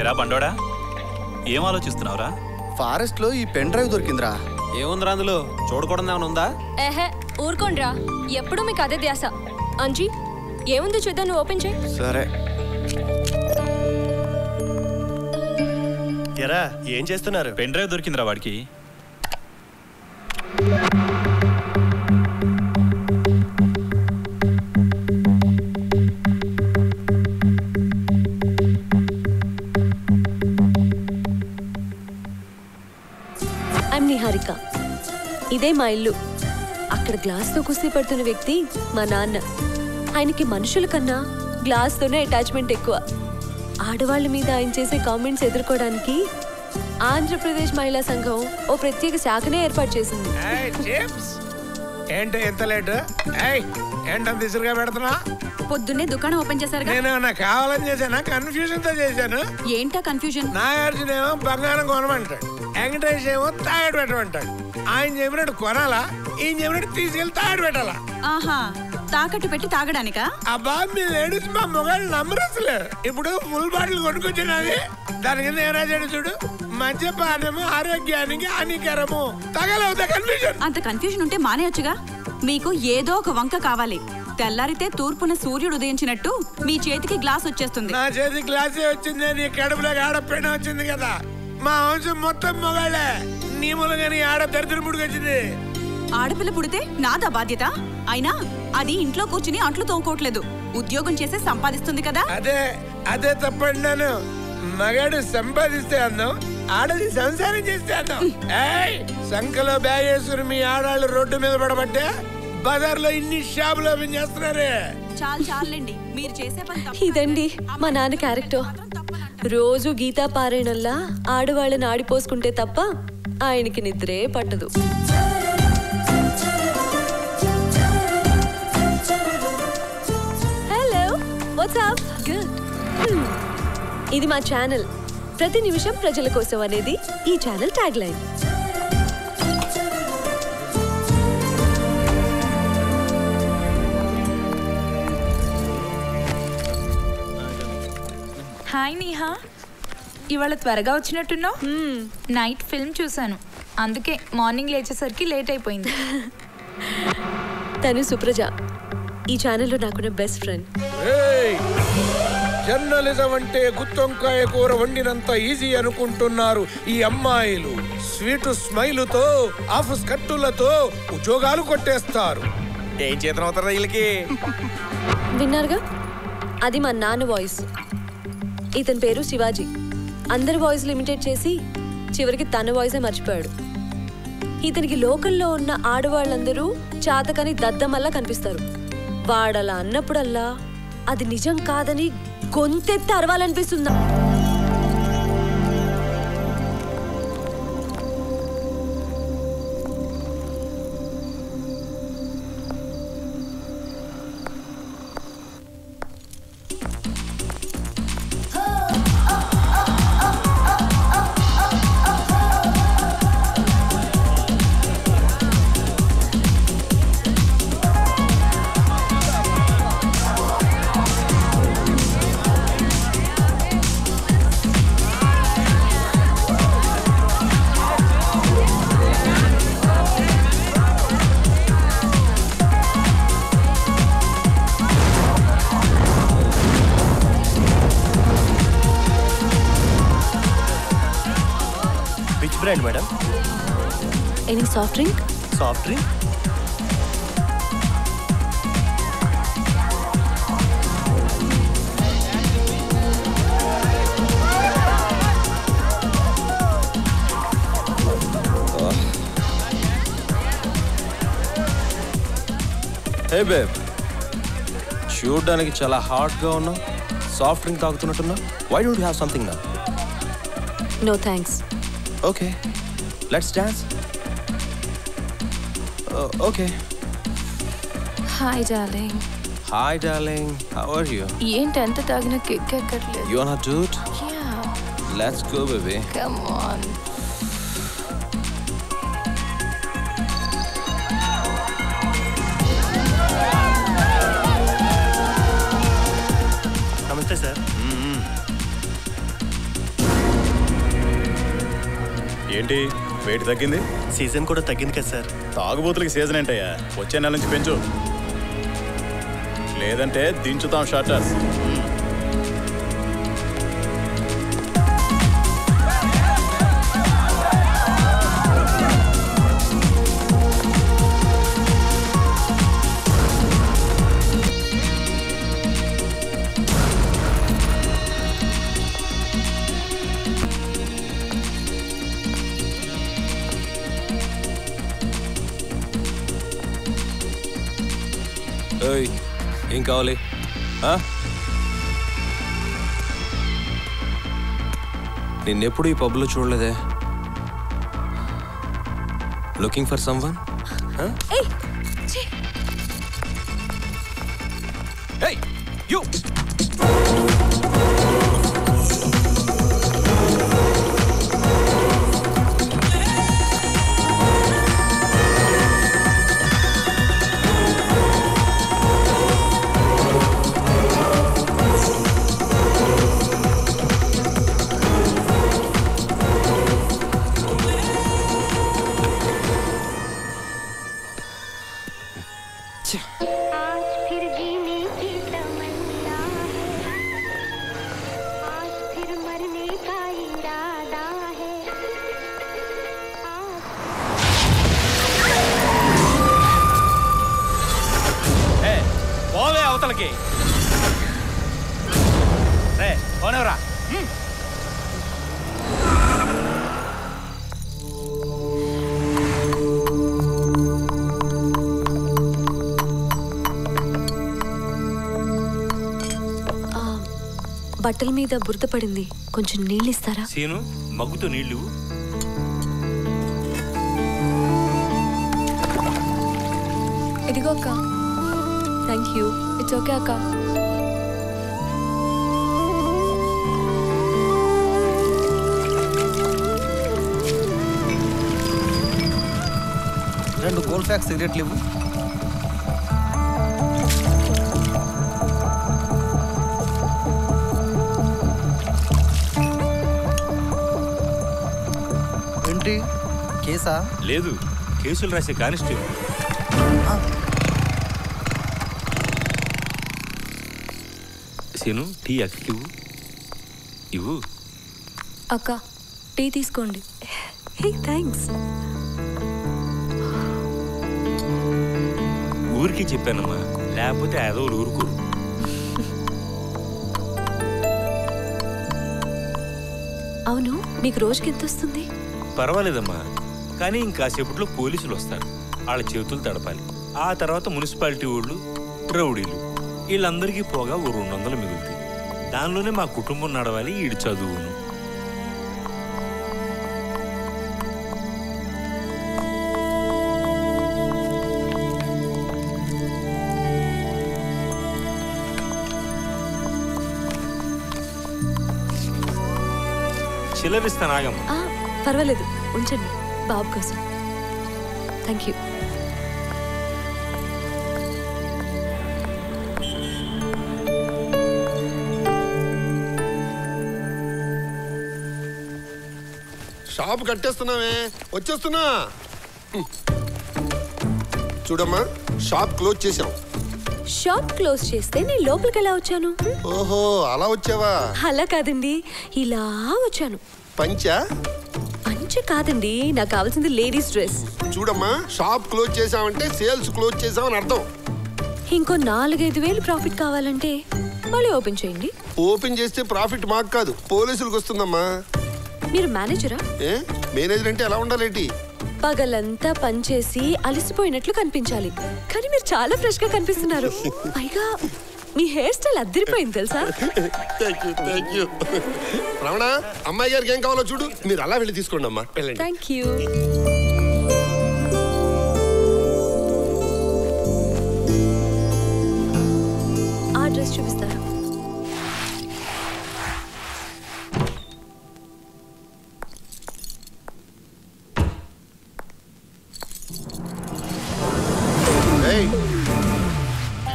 ఎరా బండోడా, ఏం ఆలోచిస్తున్నావురా? ఫారెస్ట్ లో ఈ పెన్ డ్రైవ్ దొరికిందిరా. ఏముందిరా అందులో? చూడకూడదు ఏమైనా ఉందా? ఏహే ఊరుకోండ్రా, ఎప్పుడు మీకు అదే ధ్యాస. అంజీ ఏముంది చూద్దాం, నువ్వు ఓపెన్ చేయి. సరే. ఎరా ఏం చేస్తున్నారు? పెన్ డ్రైవ్ దొరికిందిరా వాడికి. ఐమ్ నిహారిక. ఇదే మా ఇల్లు. అక్కడ గ్లాస్తో కుస్తీ పడుతున్న వ్యక్తి మా నాన్న. ఆయనకి మనుషుల కన్నా గ్లాస్తోనే అటాచ్మెంట్ ఎక్కువ. ఆడవాళ్ళ మీద ఆయన చేసే కామెంట్స్ ఎదుర్కోవడానికి ఆంధ్రప్రదేశ్ మహిళా సంఘం ఓ ప్రత్యేక శాఖనే ఏర్పాటు చేసింది. ఏంటి ఎంత లేట్? ఏంటంత ఇసురుగా పెడుతున్నా? పొద్దున్నే దుకాణం ఓపెన్ చేశారు. నేను కావాలని చేశానా? కన్ఫ్యూజన్ తో చేశాను. ఏంటా కన్ఫ్యూజన్? నాగార్జున ఏమో బంగారం కొనమంటాడు, వెంకటేష్ ఏమో తాగడు పెట్టమంటాడు. ఆయన చెప్పినట్టు కొనాలా, ఈయన చెప్పినట్టు తీసుకెళ్లి తాగడు పెట్టాలా? ఆహా, తాకట్టు పెట్టి తాగడానికా? అబ్బా మీ లేడీస్ మా మొగాళ్ళు నమ్మరు అసలు. ఇప్పుడు ఫుల్ బాటిల్ కొనుక్కొచ్చినది, దాని కింద ఏం రాశాడు చూడు, మద్యపానము ఆరోగ్యానికి హానికరము. తగలవుతా కన్ఫ్యూజన్. అంత కన్ఫ్యూజన్ ఉంటే మానేయొచ్చుగా. మీకు ఏదో ఒక వంక కావాలి. తెల్లారితే తూర్పున సూర్యుడు ఉదయించినట్టు మీ చేతికి గ్లాస్ వచ్చేస్తుంది. నా చేతికి గ్లాసే వచ్చింది, నీ కడుపులో ఆడపైన వచ్చింది కదా. మా వంశం మొత్తం మొగాళ్ళే, నీ మూలంగా ఆడ దరిద్రం పుట్టుకొచ్చింది. ఆడపిల్ల పుడితే నాదా బాధ్యత? అయినా అది ఇంట్లో కూర్చుని అంట్లు తోముకోవట్లేదు, ఉద్యోగం చేసి సంపాదిస్తుంది కదా. అదే అదే తప్పండి. మగాడు సంపాదిస్తే అందం, ఆడది సంసారం చేస్తే అందం. సంఖలో బ్యాగ్ వేసుకుని మీ ఆడాళ్ళు రోడ్డు మీద పడబట్టే బజార్లో ఇన్ని షాపులు ఓపెన్ చేస్తున్నారే. చాలండి, మీరు చేసే పని. ఇదండి మా నాన్న క్యారెక్టర్. రోజు గీతా పారాయణల్లా ఆడవాళ్ళని ఆడిపోసుకుంటే తప్ప ఆయనకి నిద్రే పట్టదు. Hello, WhatsApp? గుడ్. ఇది మా ఛానల్, ప్రతి నిమిషం ప్రజల కోసం అనేది ఈ channel tag line. Hi Neha, ఇవాళ త్వరగా వచ్చినట్టున్నావు. నైట్ ఫిల్మ్ చూసాను, అందుకే మార్నింగ్ లేచేసరికి లేట్ అయిపోయింది. తను సుప్రజ, ఈ ఛానల్లో నాకున్న బెస్ట్ ఫ్రెండ్. జర్నలిజం అంటే గుత్తొంకాయ కూర వండినంత ఈజీ అనుకుంటున్నారు ఈ అమ్మాయిలు. స్వీట్ స్మైలుతో ఆఫీస్ కట్టులతో ఉద్యోగాలు కొట్టేస్తారు. ఏం చేతనం అవుతారా వీళ్ళకి? విన్నారుగా, అది మా నాన్న వాయిస్. ఇతని పేరు శివాజీ. అందరి వాయిస్ ఇమిటేట్ చేసి చివరికి తన వాయిసే మర్చిపోయాడు. ఇతనికి లోకల్లో ఉన్న ఆడవాళ్ళందరూ చాతకని దద్దమల్లా కనిపిస్తారు. వాడలా అన్నప్పుడల్లా అది నిజం కాదని గొంతెత్తి అరవాలనిపిస్తుందా? Brand madam? Any soft drink? Soft drink hey babe, చూడడానికి చాలా హాట్గా ఉన్నావు, సాఫ్ట్ డ్రింక్ తాగుతున్నట్టున్నా. Why don't you have something now? No thanks. Okay, let's dance. Okay. Hi darling. Hi darling, how are you? ఏంటి ఎంత తాగినా కిక్ ఎక్కట్లేదు. You want to do it? Yeah. Let's go baby. Come on. నమస్తే sir. ఏంటి weight తగ్గింది? Season కూడా తగ్గింది కదా సార్. తాగుబోతులకి సీజన్ ఏంటయ్యా? వచ్చే నెల నుంచి పెంచు, లేదంటే దించుతాం షార్టర్స్. ఏం కావాలి? నిన్నెప్పుడు ఈ పబ్లో చూడలేదే. Looking for someone? యూ అవతలకి రే పోనేవరా. బట్టల మీద బురద పడింది, కొంచెం నీళ్ళు ఇస్తారా? సీను మగ్గుతో నీళ్లు. ఇదిగో అక్క. Thank you. ఇట్స్ ఓకే అక్క. రెండు గోల్డ్ ఫ్యాక్స్ సిగరెట్లు ఇవ్వు. ఏంటి కేసా? లేదు, కేసులు రాసే కానిస్టేబుల్. సీను టీ అక్కకి ఇవ్వు. ఇవ్వు అక్క, టీ తీసుకోండి. Hey thanks. ఊరికి చెప్పానమ్మా, లేకపోతే ఏదో ఊరుకోరు. అవును, మీకు రోజుకి ఎంత వస్తుంది? పర్వాలేదమ్మా, కానీ ఇంకాసేపట్లో పోలీసులు వస్తారు. వాళ్ళ చేతులు తడపాలి. ఆ తర్వాత మున్సిపాలిటీ వాళ్ళు, రౌడీలు, వీళ్ళందరికీ పోగా 200 మిగులుతాయి. దానిలోనే మా కుటుంబం నడవాలి, ఈడు చదువును. చిల్లరిస్తాను, ఆగమ్మా. పర్వాలేదు, ఉంచండి బాబు కోసం. Thank you. షాప్ కట్టేస్తున్నామే, వచ్చేస్తున్నా. చూడమ్మా, షాప్ క్లోజ్ చేసాం. షాప్ క్లోజ్ చేస్తే నేను లోపలికి ఎలా వచ్చాను? ఓహో, అలా వచ్చావా? అలా కాదండి, ఇలా వచ్చాను. పంచా? పంచ కాదండి, నాకు కావాల్సింది లేడీస్ డ్రెస్. చూడమ్మా, షాప్ క్లోజ్ చేసామంటే సేల్స్ క్లోజ్ చేసామని అర్థం. ఇంకో 4-5 వేలు ప్రాఫిట్ కావాలంటే మళ్ళీ ఓపెన్ చేయండి. ఓపెన్ చేస్తే ప్రాఫిట్ మాకు కాదు, పోలీసులకు వస్తుందమ్మా. మీరు మేనేజరా? ఏ మేనేజర్ అంటే ఎలా ఉండాలేంటి? పగలంతా పనిచేసి అలసిపోయినట్లు కనిపించాలి, కానీ మీరు చాలా ఫ్రెష్ గా కనిపిస్తున్నారు. పైగా మీ హెయిర్ స్టైల్ అద్దరిపోయింది తెలుసా? Thank you. రమణ, అమ్మాయి గారికి ఏం కావాలో చూడు, మీరు అలా వెళ్ళి తీసుకోండి అమ్మా. Thank you. ఆ డ్రెస్ చూపిస్తారా?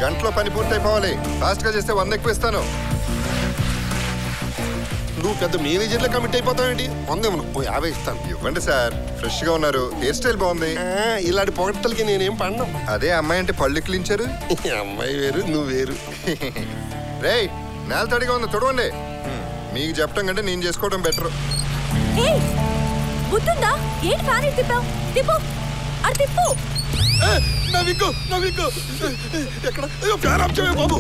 గంటలో పని పూర్తయిపోవాలి. ఫాస్ట్ గా చేస్తే 100 ఎక్కువ ఇస్తాను. నువ్వు పెద్ద మేనేజర్లో కమిట్ అయిపోతావేంటి? 100 ఇవ్వను, ఓ 50 ఇస్తాను. ఇవ్వండి సార్, ఫ్రెష్ గా ఉన్నారు, హెయిర్ స్టైల్ బాగుంది. ఇలాంటి పొగట్టలకి నేనేం పడినా. అదే అమ్మాయి అంటే పళ్ళు క్లించారు. అమ్మాయి వేరు, నువ్వు వేరు. రేయ్, నేల తడిగా ఉంది, చూడవండి. మీకు చెప్పడం కంటే నేను చేసుకోవడం బెటర్. బుద్ధుందా? ఏంటి ఫ్యాన్ తిప్పావు? తిప్పు, అది తిప్పు. నవ్వికో ఎక్కడ ఫ్యాన్ ఆఫ్ చేయవే బాబు.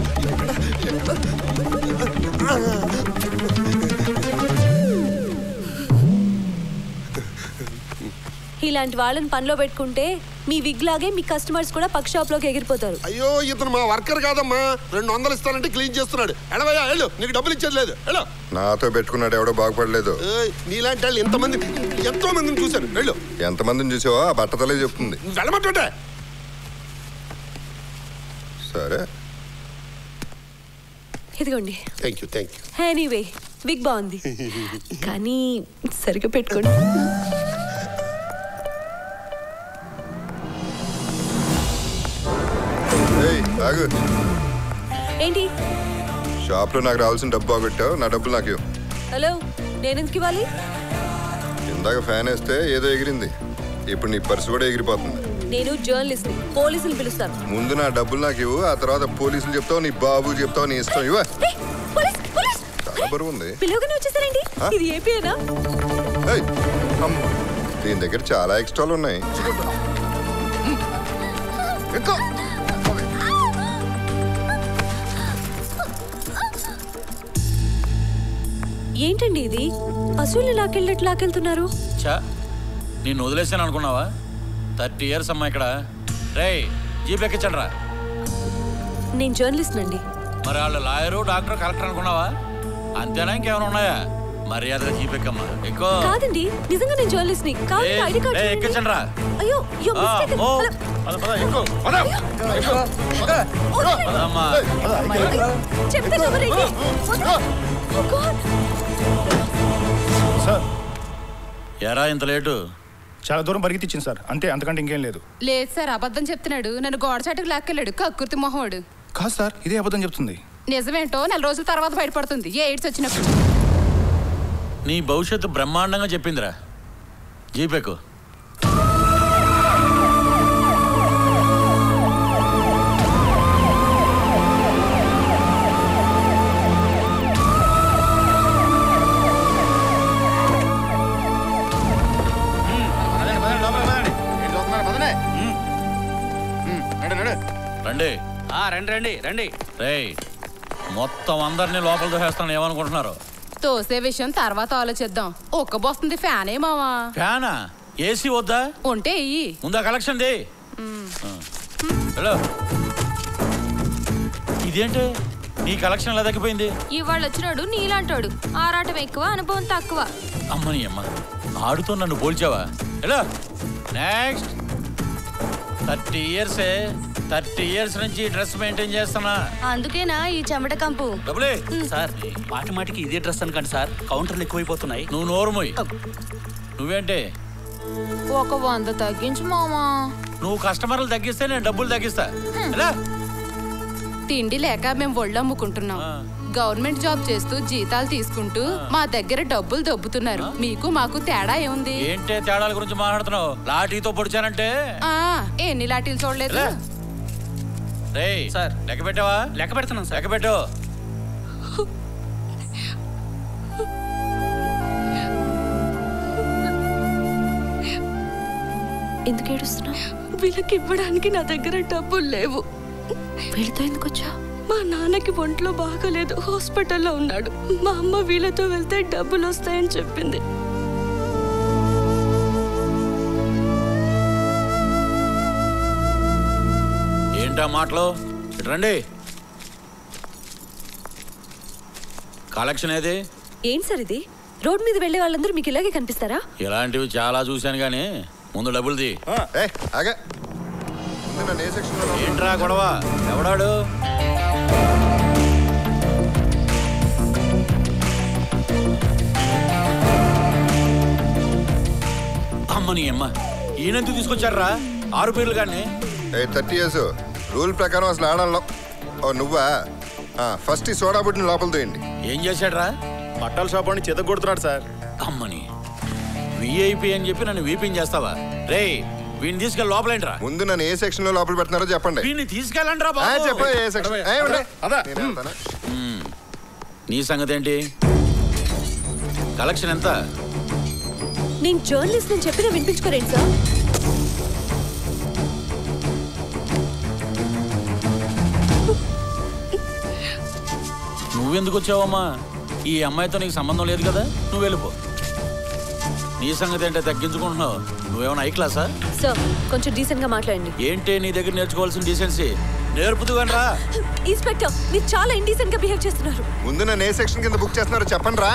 ఇలాంటి వాళ్ళని పనిలో పెట్టుకుంటే మీ విగ్ లాగే మీ కస్టమర్స్ కూడా పక్క షాప్ లోకి ఎగిరిపోతారు. అయ్యో, ఇతను మా వర్కర్ కాదమ్మా. 200 ఇస్తానంటే క్లీన్ చేస్తున్నాడు. ఎడవయ్యా, వెళ్ళు, నీకు డబ్బులు ఇచ్చేది లేదు. వెళ్ళు. నాతో పెట్టుకున్నాడు, ఎవడో బాగుపడలేదు. నీలాంటి వాళ్ళు ఎంతో మందిని చూశాను. వెళ్ళు. ఎంతమందిని చూసావో ఆ బట్టతలే చెప్తుంది. వెళ్ళమంటుంటే. సరే, ఇదిగోండి. Thank you. ఎనీవే, విగ్ బాగుంది కానీ సరిగ్గా పెట్టుకోండి. ఆగు. ఏంటి? షాప్ లో నాకు రావాల్సిన డబ్బు బాగొట్టావు, నా డబ్బులు నాకు ఇవ్వు. హలో, నేను ఎందుకు ఇవ్వాలి? ఇందాక ఫ్యాన్ వేస్తే ఏదో ఎగిరింది, ఇప్పుడు నీ పర్సు కూడా ఎగిరిపోతుంది. నేను జర్నలిస్ట్, పోలీసులు పిలుస్తాను. ముందు నా డబ్బులు నాకు ఇవ్వు, ఆ తర్వాత పోలీసులు చెప్తావు, నీ బాబు చెప్తావు, నీ ఇష్టం. ఇవ్వ. చాలా బరువు ఉంది. పిలువగానే వచ్చేసారండి. ఇది ఏపీనా? దీని దగ్గర చాలా ఎక్స్ట్రాలు ఉన్నాయి. ఏంటండి ఇది? పశువులు లాకెళ్తున్నారు. నేను వదిలేసాను అనుకున్నావా? 30 years అమ్మా ఇక్కడ. రే, జీప్ ఎక్కించండి రా. నేను జర్నలిస్ట్ అండి. మరి వాళ్ళు లాయరు, డాక్టర్, కలెక్టర్ అనుకున్నావా? అంతేనా, ఇంకేమైనా ఉన్నాయా? మర్యాదగా జీప్ ఎక్కమ్మా. ఎక్కువ. కాదండి, నిజంగా నేను జర్నలిస్ట్ ని. ఐడి కార్డ్ ఎక్కించండి రా. అయ్యో, ఎరా ఇంత లేటు? చాలా దూరం పరిగెత్తిచ్చింది సార్, అంతే, అంతకంటే ఇంకేం లేదు. లేదు సార్, అబద్ధం చెప్తున్నాడు. నన్ను గోడ చాటుకు లాక్కెళ్ళాడు, కక్కుర్తి మొహోడు. కాదు సార్, ఇదే అబద్ధం చెప్తుంది. నిజమేంటో 4 రోజుల తర్వాత బయటపడుతుంది, ఏ ఎయిడ్స్ వచ్చినప్పుడు. నీ భవిష్యత్తు బ్రహ్మాండంగా చెప్పిందిరా. జీపెక్కు. రండి. రేయ్, మొత్తం అందరినీ లోపల దోసేస్తాను, ఏమనుకుంటున్నారు? తోసే విషయం తర్వాత ఆలోచిద్దాం. ఒక్కబోస్తుంది ఫ్యానే మావా. ఫ్యానా? ఏసీ వద్దా? ఉంటే ఇయ్యి. ముందా కలెక్షన్ ది. హలో, ఇదేంటి నీ కలెక్షన్ ఎలా తగ్గిపోయింది? ఇవాళ వచ్చినాడు నీలాంటాడు, ఆరాటం ఎక్కువ, అనుభవం తక్కువ. అమ్మని అమ్మ, ఆడుతో నన్ను పోల్చావా? Hello, next. 30 years నుంచి డ్రెస్ మెయింటైన్ చేస్తున్నా. అందుకేనా ఈ చెమట కంపు? డబ్బులే సార్, మాటికి ఇదే డ్రెస్ అనుకోండి సార్, కౌంటర్లు ఎక్కువైపోతున్నాయి. నువ్వు నోరుమోయ్. నువ్వేంటే 100 తగ్గించు మామా. నువ్వు కస్టమర్లు తగ్గిస్తే నేను డబ్బులు తగ్గిస్తా. తిండి లేక మేము ఒళ్ళు అమ్ముకుంటున్నాం. గవర్నమెంట్ జాబ్ చేస్తూ జీతాలు తీసుకుంటూ మా దగ్గర డబ్బులు దొబ్బుతున్నారు. మీకు మాకు తేడా ఏముంది? ఏంటే తేడాల గురించి మాట్లాడుతున్నావు? లాఠీతో పొడిచానంటే ఎన్ని లాఠీలు చూడలేదు. రేయ్ సార్, లెక్క పెట్టావా? లెక్క పెడుతున్నాను సార్. లెక్క పెట్టు. ఎందుకు ఏడుస్తున్నావు? వీళ్ళకి ఇవ్వడానికి నా దగ్గర డబ్బులు లేవు. వీళ్ళతో ఎందుకు వచ్చా? మా నాన్నకి ఒంట్లో బాగలేదు, హాస్పిటల్లో ఉన్నాడు. మా అమ్మ వీళ్ళతో వెళ్తే డబ్బులు వస్తాయని చెప్పింది. ఏంటా మాటలు? రండి. కలెక్షన్ ఏది? ఏం సార్ ఇది? రోడ్ మీద వెళ్ళే వాళ్ళందరూ మీకు ఇలాగే కనిపిస్తారా? ఇలాంటివి చాలా చూశాను కానీ ముందు డబ్బులుది. ఏంట్రా గొడవ? ఎవడాడు? అమ్మని అమ్మ, ఈయనెందుకు తీసుకొచ్చారా 6 పేర్లు కానీ? 30 years రూల్ ప్రకారం అసలు ఆడాలో. ఓ నువ్వా? ఫస్ట్ ఈ సోడా బుట్టిని లోపల తోయండి. ఏం చేశాడ్రా? బట్టల షాప్ అని చేత కొడుతున్నాడు సార్. అమ్మని విఐపి అని చెప్పి నన్ను వీపింగ్ చేస్తావా? రే వీడిని తీసుకెళ్ళి లోపలేంట్రా. ముందు నన్ను ఏ సెక్షన్ లో లోపల పెడుతున్నారో చెప్పండి. వీడిని తీసుకెళ్ళండి రా బాబు. చెప్పండి ఏ సెక్షన్. నీ సంగతి ఏంటి? కలెక్షన్ ఎంత? నేను జర్నలిస్ట్ అని చెప్పినా వినిపించుకోరేంటి సార్? నువ్వెందుకు వచ్చావమ్మా? ఈ అమ్మాయితో నీకు సంబంధం లేదు కదా, నువ్వు వెళ్ళిపో. నీ సంగతి ఏంటో తగ్గించుకుంటున్నావు. నువ్వేమైనా హై క్లాసా? సార్ కొంచెం డీసెంట్ గా మాట్లాడండి. ఏంటి నీ దగ్గర నేర్చుకోవాల్సిన డీసెన్సీ? నేర్పుతుగాని రా. ఇన్స్పెక్టర్ మీరు చాలా ఇండీసెంట్ గా బిహేవ్ చేస్తున్నారు. ముందు నన్ను ఏ సెక్షన్ కింద బుక్ చేస్తున్నారో చెప్పండి రా,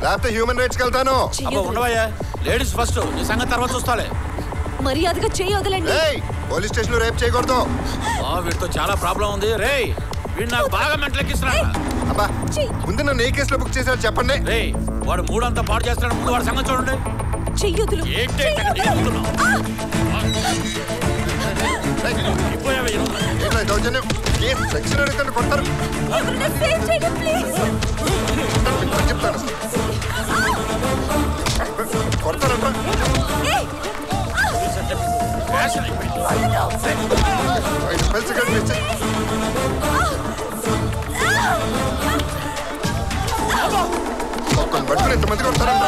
లేకపోతే హ్యూమన్ రైట్స్కి వెళ్తాను. అబ్బా ఉండవయ్యా, లేడీస్ ఫస్ట్, నీ సంగతి తర్వాత చూస్తాలే. మర్యాదగా చేయి వదలండి. పోలీస్ స్టేషన్ లో రేప్ చేయకూడదు. వీటితో చాలా ప్రాబ్లం ఉంది. రే వీడు నాకు బాగా మెంటలెక్కిస్తున్నాడు. అబ్బా ముందు నన్ను ఏ కేసులో బుక్ చేశారో చెప్పండి. రే వాడు మూడంతా పాడు చేస్తాడు, ముందు వాడి సంగతి చూడండి. చెయ్యొద్దులు. సెక్షన్ అడుగుతాను కొడతారు. చెప్తాను కొడతారంట. బట్టి ఎంతమంది కొడతారంట.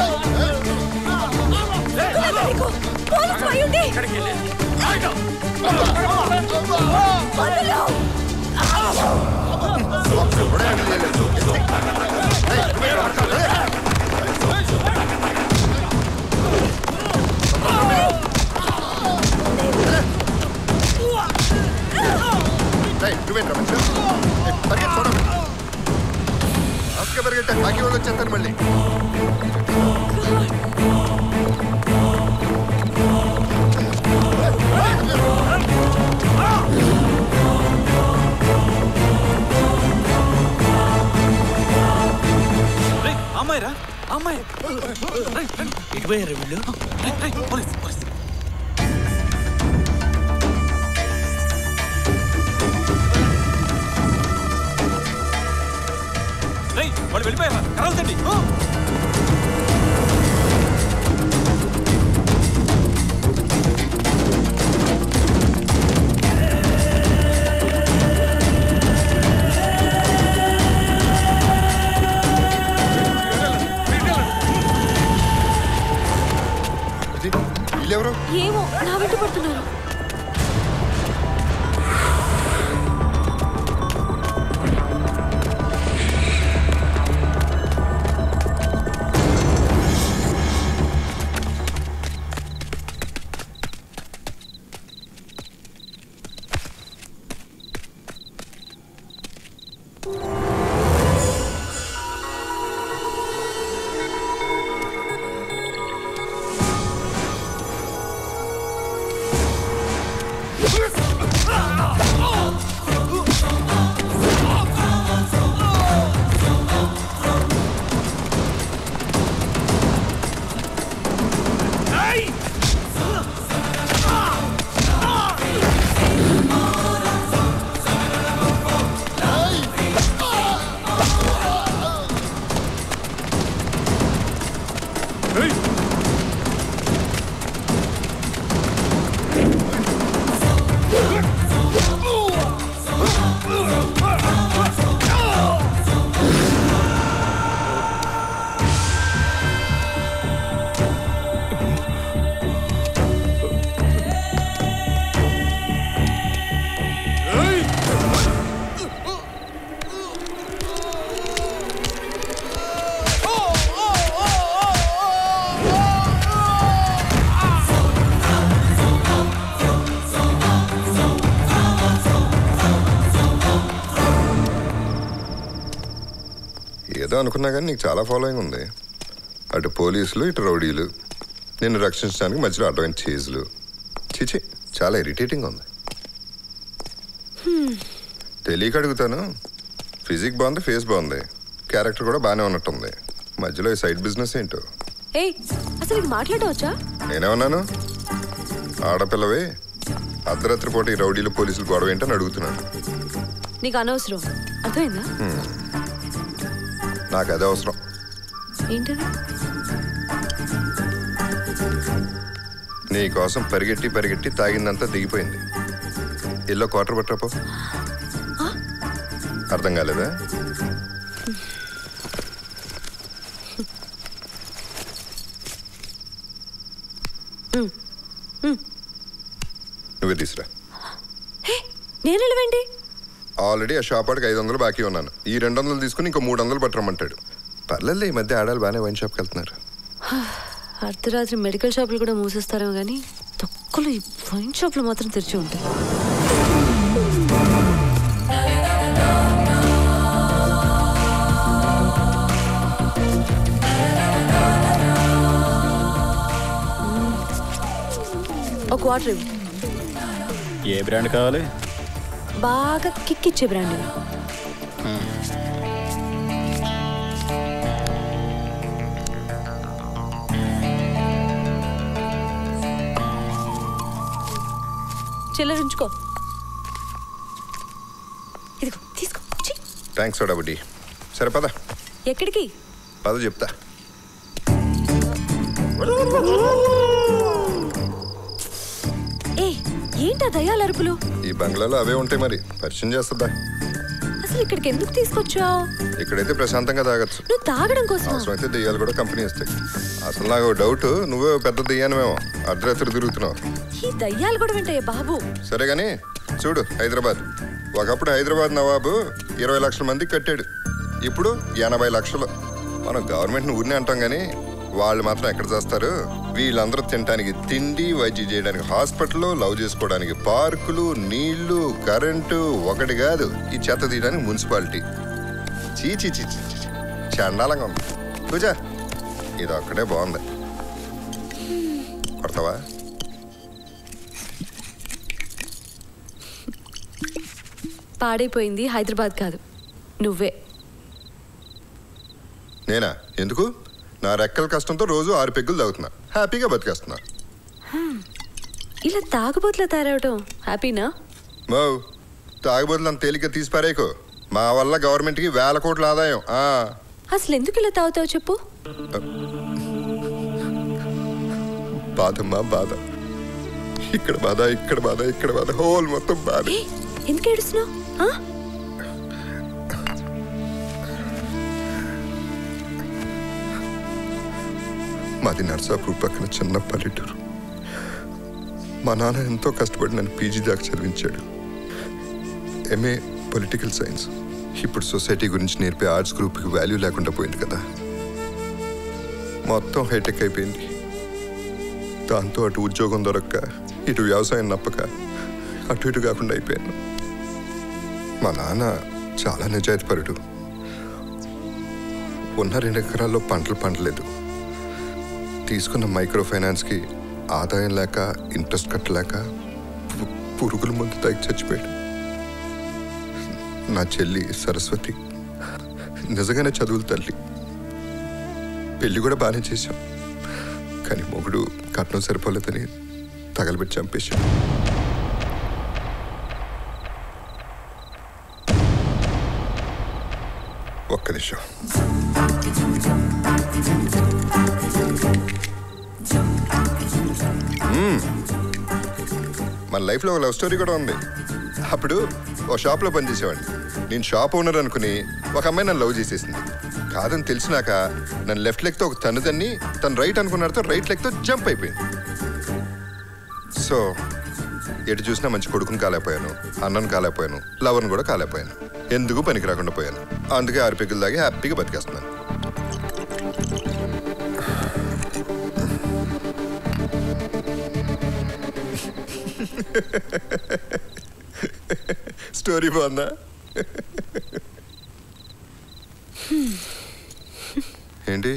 పరిగెట్ట బాకీ వాళ్ళు వచ్చేస్తాను మళ్ళీ. అమ్మాయి రా అమ్మాయి ఇటు పోయారా వీళ్ళు? వాళ్ళు వెళ్ళిపోయారా? కలవతండి. వీళ్ళెవరు? ఏమో నా వెంట పడుతున్నారు. ఏదో అనుకున్నా కానీ నీకు చాలా ఫాలోయింగ్ ఉంది. అటు పోలీసులు ఇటు రౌడీలు నిన్ను రక్షించడానికి మధ్యలో అడ్వాన్స్ చేజులు. చిచి చాలా ఇరిటేటింగ్ ఉంది. తెలియక అడుగుతాను, ఫిజిక్ బాగుంది, ఫేస్ బాగుంది, క్యారెక్టర్ కూడా బాగానే ఉన్నట్టుంది. మధ్యలో ఈ సైడ్ బిజినెస్ ఏంటో. అసలు మాట్లాడవచ్చా? నేనేమన్నాను? ఆడపిల్లవే అర్ధరాత్రి పూట ఈ రౌడీలు పోలీసులు గొడవ ఏంటని అడుగుతున్నాను. నీకు అనవసరం, అర్థమైందా? నాకు అదే అవసరం. ఏంటది? నీ కోసం పరిగెట్టి పరిగెట్టి తాగిందంతా దిగిపోయింది. ఇల్లు క్వార్టర్ పట్టరాపో. అర్థం కాలేదా? నువ్వే తీసురా. నేను వెళ్ళవేంటి? ఆల్రెడీ ఆ షాప్ వాడికి 500 బాకీ ఉన్నాను. ఈ 200 తీసుకుని ఇంకో 300 పట్టరమ్మంటాడు. పర్లేదు, ఈ మధ్య ఆడాలి బాగానే వైన్ షాప్కి వెళ్తున్నారు. అర్ధరాత్రి మెడికల్ షాపులు కూడా మూసేస్తారేమో కానీ తొక్కలు ఈ వైన్ షాపులు మాత్రం తెరిచి ఉంటాయి. ఒక వాటర్ ఇవ్వు. ఏ బ్రాండ్ కావాలి? బాగా కిక్కిచ్చే బ్రాండ్. చిల్లర ఉంచుకో. ఇదిగో తీసుకో. థ్యాంక్స్ సోడా బుడ్డి. సరే పద. ఎక్కడికి? పద చెప్తా. ఏంటా దయ్యాల అరుపులు? ఈ బంగ్లాలో అవే ఉంటాయి, మరి పరిచయం చేస్తుందా? అసలు ఇక్కడికి ఎందుకు తీసుకొచ్చావు? ఇక్కడైతే ప్రశాంతంగా తాగొచ్చు. నువ్వు తాగడం కోసం? అవసరమైతే దెయ్యాలు కూడా కంపెనీ ఇస్తాయి. అసలు నాకు డౌట్, నువ్వే పెద్ద దెయ్యానివేమో అర్ధరాత్రి తిరుగుతున్నావు. ఈ దయ్యాలు కూడా వింటాయా బాబు? సరే గాని చూడు, హైదరాబాద్ ఒకప్పుడు హైదరాబాద్ నవాబు 20 లక్షల మందికి కట్టాడు. ఇప్పుడు 80 లక్షలు. మనం గవర్నమెంట్ని ఊరినే అంటాం కానీ వాళ్ళు మాత్రం ఎక్కడ చేస్తారు? వీళ్ళందరూ తినడానికి తిండి, వైద్యం చేయడానికి హాస్పిటల్, లవ్ చేసుకోవడానికి పార్కులు, నీళ్లు, కరెంటు, ఒకటి కాదు ఈ చెత్త తీయడానికి మున్సిపాలిటీ. చీచి చీచి చండాలంగా ఉంది. పూజా ఇది ఒక్కడే బాగుంది. కొడతావా? పాడైపోయింది హైదరాబాద్ కాదు, నువ్వే. నేనా? ఎందుకు? నా రెక్కల కష్టంతో రోజు 6 పెగ్గులు తాగుతున్నా, హ్యాపీగా బతికేస్తున్నా. ఇలా తాగుబోతులా తయారవటం హ్యాపీనా? మౌ తాగుబోతులు అంత తేలిక తీసి పారేకు. మా వల్ల గవర్నమెంట్కి 1000 కోట్ల ఆదాయం. అసలు ఎందుకు ఇలా తాగుతావు చెప్పు? బాధమ్మా బాధ. ఇక్కడ బాధ, ఇక్కడ బాధ, ఇక్కడ బాధ, హోల్ మొత్తం బాధ. ఎందుకు ఏడుస్తున్నావు? మాది నర్సాపూర్ పక్కన చిన్న పల్లెటూరు. మా నాన్న ఎంతో కష్టపడి నన్ను పీజీ దాకా చదివించాడు. MA political science. ఇప్పుడు సొసైటీ గురించి నేర్పే ఆర్ట్స్ గ్రూప్కి వాల్యూ లేకుండా పోయింది కదా. మొత్తం హైటెక్ అయిపోయింది. దాంతో అటు ఉద్యోగం దొరక్క, ఇటు వ్యవసాయం నప్పక అటు ఇటు కాకుండా అయిపోయాను. మా నాన్న చాలా నిజాయితీపరుడు. ఉన్న 2 ఎకరాల్లో పంటలు పండలేదు. తీసుకున్న మైక్రో ఫైనాన్స్కి ఆదాయం లేక, ఇంట్రెస్ట్ కట్టలేక పురుగుల ముందు తాగి చచ్చిపోయాడు. నా చెల్లి సరస్వతి నిజంగానే చదువుల తల్లి. పెళ్లి కూడా బాగానే చేశాం, కానీ మొగుడు కట్నం సరిపోలేదని తగలబెట్టి చంపేశాడు. ఒక్క నిమిషం. మన లైఫ్లో ఒక లవ్ స్టోరీ కూడా ఉంది. అప్పుడు ఓ షాప్లో పనిచేసేవాడిని. నేను షాప్ ఓనర్ అనుకుని ఒక అమ్మాయి నన్ను లవ్ చేసేసింది. కాదని తెలిసినాక నన్ను లెఫ్ట్ లెగ్తో ఒక తన్నుదన్ని, తను రైట్ అనుకున్నాడుతో రైట్ లెగ్తో జంప్ అయిపోయింది. సో ఎటు చూసినా మంచి కొడుకుని కాలేకపోయాను, అన్నను కాలేకపోయాను, లవర్ని కూడా కాలేకపోయాను. ఎందుకు పనికి రాకుండా పోయాను. అందుకే 6 పెగ్గులు దాగి హ్యాపీగా బతికేస్తున్నాను. స్టోరీ బాగుందా? ఏంటి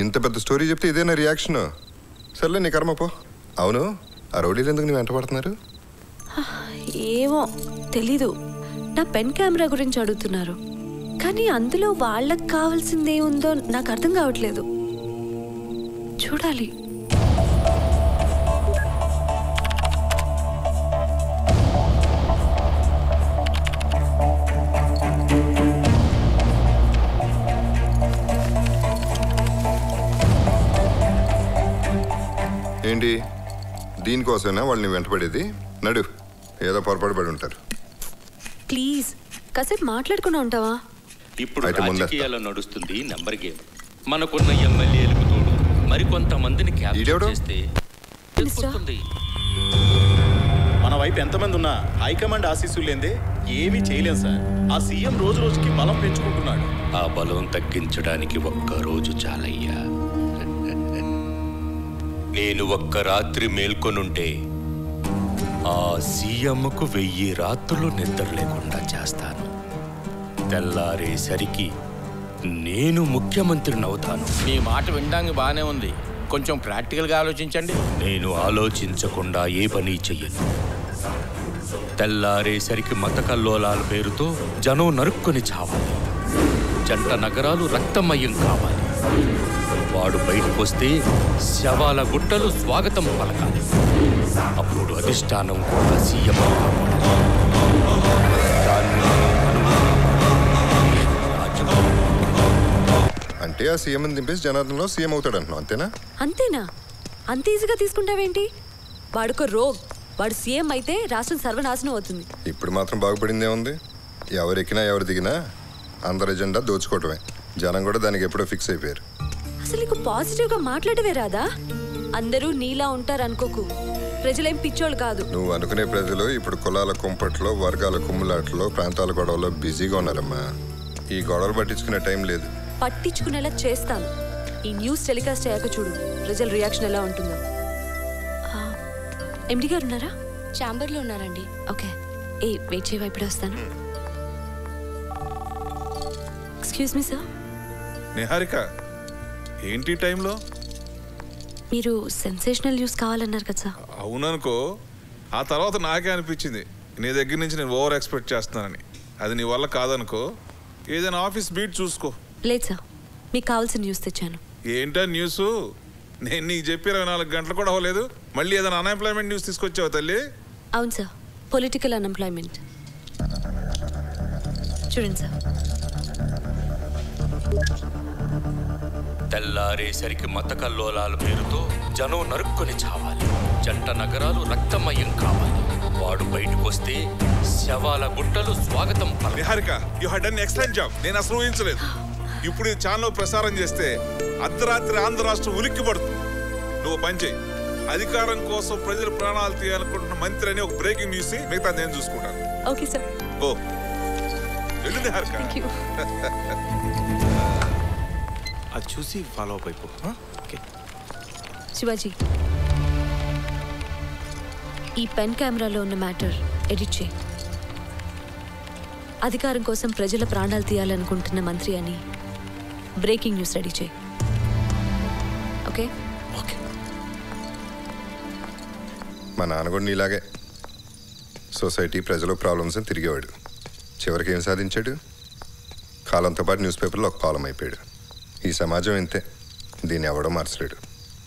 ఇంత పెద్ద స్టోరీ చెప్తే ఇదేనా రియాక్షన్? సర్లే నీ కర్మ పో. అవును, ఆ రౌడీలు ఎందుకు నీ వెంట పడుతున్నారు? ఏమో తెలీదు. నా పెన్ కెమెరా గురించి అడుగుతున్నారు, కానీ అందులో వాళ్ళకి కావాల్సిందే ఉందో నాకు అర్థం కావట్లేదు. చూడాలి. ఏంటి దీనికోసమైనా వాళ్ళని వెంటపడేది? నడు, ఏదో పొరపాటు పడి ఉంటారు. ప్లీజ్ కాసేపు మాట్లాడుకున్నా ఉంటావా? ఇప్పుడు రాజకీయాల్లో నడుస్తుంది నెంబర్ గేమ్. మనకున్న ఎమ్మెల్యేలకు తోడు మరికొంతమందిని క్యాప్చర్ చేస్తే తెలుస్తుంది. మన వైపు ఎంతమంది ఉన్నా హైకమాండ్ ఆశీస్సులు లేదే ఏమీ చేయలేం సార్. ఆ సీఎం రోజు రోజుకి బలం పెంచుకుంటున్నాడు. ఆ బలం తగ్గించడానికి ఒక్క రోజు చాలయ్యా. నేను ఒక్క రాత్రి మేల్కొనుంటే ఆ సీఎంకు 1000 రాత్రులు నిద్ర లేకుండా చేస్తాను. తెల్లారేసరికి నేను ముఖ్యమంత్రిని అవుతాను. మీ మాట వినడానికి బాగానే ఉంది, కొంచెం ప్రాక్టికల్గా ఆలోచించండి. నేను ఆలోచించకుండా ఏ పని చెయ్యను. తెల్లారేసరికి మత కల్లోలాల పేరుతో జనం నరుక్కొని చావాలి. జంట నగరాలు రక్తమయం కావాలి. వాడు బయటకు వస్తే శవాల గుట్టలు స్వాగతం పలకాలి. అప్పుడు అధిష్టానం కూడా సీఎం అంటే ఆ సీఎం దింపేసి జనార్దన్లో సీఎం అవుతాడు అంటున్నావు, అంతేనా? అంతేనా? అంత ఈజీగా తీసుకుంటావేంటి? వాడుకో రోగ్. వాడు సీఎం అయితే రాష్ట్రం సర్వనాశనం అవుతుంది. ఇప్పుడు మాత్రం బాగుపడిందే ఉంది. ఎవరు ఎక్కినా ఎవరు దిగినా అందరి ఎజెండా దోచుకోవటమే. జనం కూడా దానికి ఎప్పుడో ఫిక్స్ అయిపోయారు. అసలు నీకు పాజిటివ్గా మాట్లాడవే రాదా? అందరూ నీలా ఉంటారు అనుకోకు. ప్రజలేం పిచ్చోళ్ళు కాదు. నువ్వు అనుకునే ప్రజలు ఇప్పుడు కులాల కుంపట్లో, వర్గాల కుమ్ములాట్లో, ప్రాంతాల గొడవలో బిజీగా ఉన్నారమ్మా. ఈ గొడవలు పట్టించుకునే టైం లేదు. పట్టించుకునేలా చేస్తాను. ఈ న్యూస్ టెలికాస్ట్ అయ్యాక చూడు ప్రజల రియాక్షన్ ఎలా ఉంటుందో. ఎండి గారు ఉన్నారా? ఛాంబర్లో ఉన్నారండి. ఓకే, వెయిట్ చేయవా, ఇప్పుడే వస్తాను. Excuse me sir. నిహారిక, ఏంటి టైంలో? మీరు సెన్సేషనల్ న్యూస్ కావాలన్నారు కదా సార్. అవుననుకో. ఆ తర్వాత నాకే అనిపించింది నీ దగ్గర నుంచి నేను ఓవర్ ఎక్స్పెక్ట్ చేస్తున్నానని. అది నీ వల్ల కాదనుకో, ఏదైనా ఆఫీస్ బీట్ చూసుకో. లేదు సార్, మీకు కావాల్సిన న్యూస్ తెచ్చాను. ఏంటా న్యూస్? నేను నీకు చెప్పి 24 గంటలు కూడా అవ్వలేదు, మళ్ళీ ఏదైనా అన్ఎంప్లాయ్మెంట్ న్యూస్ తీసుకొచ్చావు తల్లి? అవును సార్, పొలిటికల్ అన్ఎంప్లాయ్మెంట్. చూడండి సార్. తెల్లారేసరికి మత కల్లోలాల పేరుతో జనం నరుక్కొని చావాలి. జంట నగరాలు రక్తమయం కావాలి. వాడు బయటకు వస్తే శవాల గుట్టలు స్వాగతం పలకాలి. Niharika, you have done excellent job. నేను అసలు ఊహించలేదు. ఇప్పుడు ఈ ఛానల్ ప్రసారం చేస్తే అర్ధరాత్రి ఆంధ్ర రాష్ట్రం ఉలిక్కి పడుతుంది. నువ్వు పని చేయి. అధికారం కోసం ప్రజల ప్రాణాలు తీయాలనుకుంటున్న మంత్రి అని ఒక బ్రేకింగ్ న్యూస్, మిగతా నేను చూసుకుంటాను. Okay sir. ఓ వెళ్ళు నిహారిక. అది చూసి ఫాలో అప్ అయిపో. ఓకే శివాజీ, ఈ పెన్ కెమెరాలో ఉన్న మ్యాటర్ ఎడిట్ చేయి. అధికారం కోసం ప్రజల ప్రాణాలు తీయాలనుకుంటున్న మంత్రి అని బ్రేకింగ్ న్యూస్ రెడీ చేయి. ఓకే? ఓకే. మా నాన్న కూడా నీలాగే సొసైటీ, ప్రజలు, ప్రాబ్లమ్స్ అని తిరిగేవాడు. చివరికి ఏం సాధించాడు? కాలంతో పాటు న్యూస్ పేపర్లో ఒక కాలం అయిపోయాడు. ఈ సమాజం ఇంతే, దీన్ని ఎవడో మార్చలేడు.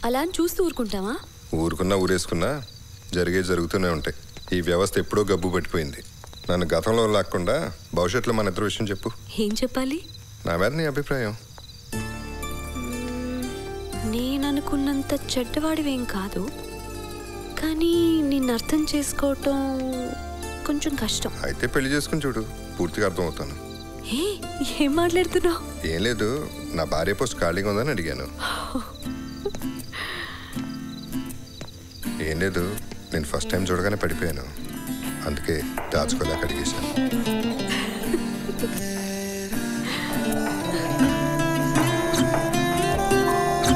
అలా అని చూస్తూ ఊరుకుంటావా? ఊరుకున్నా ఊరేసుకున్నా జరుగుతూనే ఉంటాయి. ఈ వ్యవస్థ ఎప్పుడో గబ్బు పట్టిపోయింది. నన్ను గతంలో లాక్కుండా భవిష్యత్తులో మన ఇద్దరు విషయం చెప్పు. ఏం చెప్పాలి? నా మీద నీ అభిప్రాయం. నేననుకున్నంత చెడ్డవాడివేం కాదు, కానీ నిన్ను అర్థం చేసుకోవటం కొంచెం కష్టం. అయితే పెళ్లి చేసుకుని చూడు, పూర్తిగా అర్థమవుతాను. ఏం మాట్లాడుతున్నావు? ఏం లేదు, నా భార్య పోస్ట్ ఖాళీగా ఉందని అడిగాను. ఏం లేదు, నేను ఫస్ట్ టైం చూడగానే పడిపోయాను, అందుకే దాచుకోలేక అడిగేశాను.